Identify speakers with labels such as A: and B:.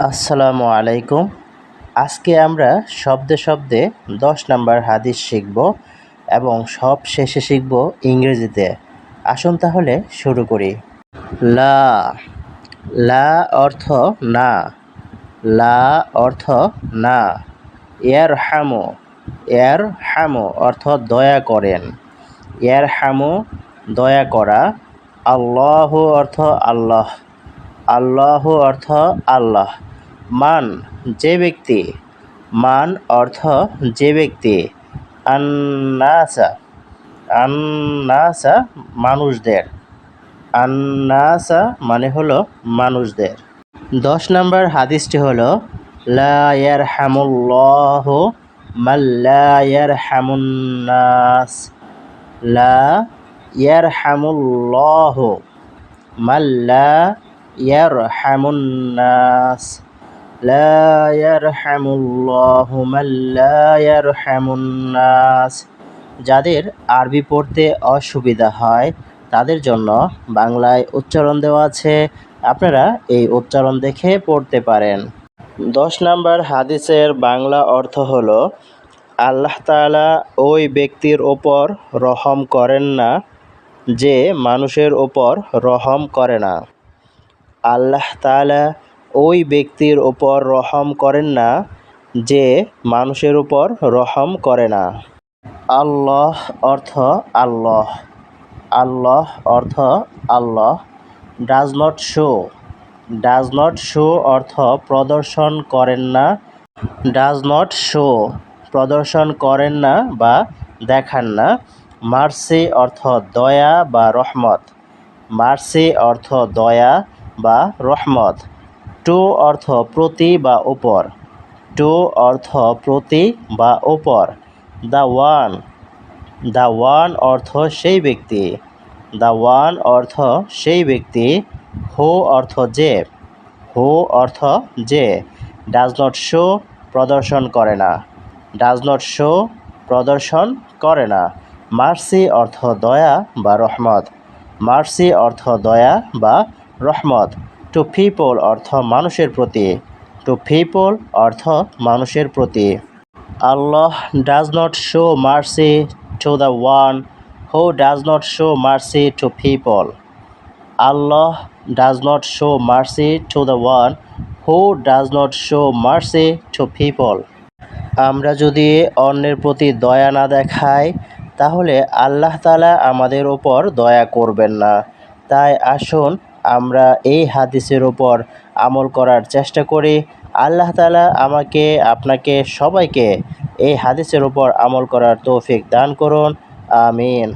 A: আসসালামু আলাইকুম। আজকে আমরা শব্দে শব্দে 10 নাম্বার হাদিস শিখব এবং সব শেষে শিখব ইংরেজিতে। আসুন তাহলে শুরু করি। লা, লা অর্থ না। লা অর্থ না। ইয়ারহামু, ইয়ারহামু অর্থ দয়া করেন। ইয়ারহামু দয়া করা। আল্লাহু অর্থ আল্লাহ। আল্লাহ অর্থ আল্লাহ। মান যে ব্যক্তি। মান অর্থ যে ব্যক্তি। আন্নাসা, আন্নাসা মানুষদের। আন্নাসা মানে হলো মানুষদের। 10 নাম্বার হাদিসটি হলো লা ইয়ারহামুল্লাহু মান লা ইয়ারহামুন্নাস। লা ইয়ারহামুল্লাহু মান লা ইয়ারহামুন্নাস। লা ইয়ারহামুল্লাহু মান লা ইয়ারহামুন্নাস। যাদের আরবি পড়তে অসুবিধা হয় তাদের জন্য বাংলায় উচ্চারণ দেওয়া আছে, আপনারা এই উচ্চারণ দেখে পড়তে পারেন। 10 নাম্বার হাদিসের বাংলা অর্থ হলো আল্লাহ তাআলা ওই ব্যক্তির ওপর রহম করেন না যে মানুষের ওপর রহম করে না। আল্লাহ তাআলা ওই ব্যক্তির ওপর রহম করেন না যে মানুষের উপর রহম করে না। আল্লাহ অর্থ আল্লাহ। আল্লাহ অর্থ আল্লাহ। Does not show, does not show অর্থ প্রদর্শন করেন না। ডাজ নট শো প্রদর্শন করেন না বা দেখান না। মার্সি অর্থ দয়া বা রহমত। মার্সি অর্থ দয়া বা রহমত। টু অর্থ প্রতি বা উপর। টু অর্থ প্রতি বা উপর। দ্য ওয়ান, দ্য ওয়ান অর্থ সেই ব্যক্তি। দ্য ওয়ান অর্থ সেই ব্যক্তি। হু অর্থ যে। হু অর্থ যে। ডাজ নট শো প্রদর্শন করে না। ডাজ নট শো প্রদর্শন করে না। মার্সি অর্থ দয়া বা রহমত। মার্সি অর্থ দয়া বা রহমত। টু পিপল অর্থ মানুষের প্রতি। টু পিপল অর্থ মানুষের প্রতি। আল্লাহ does not show mercy to the one who does not show mercy to people. আল্লাহ does not show mercy to the one who does not show mercy to people. আমরা যদি অন্যের প্রতি দয়া না দেখাই তাহলে আল্লাহ তাআলা আমাদের ওপর দয়া করবেন না। তাই আসুন আমরা এই হাদিসের ওপর আমল করার চেষ্টা করি। আল্লাহ তাআলা আমাকে, আপনাকে, সবাইকে এই হাদিসের ওপর আমল করার তৌফিক দান করুন। আমিন।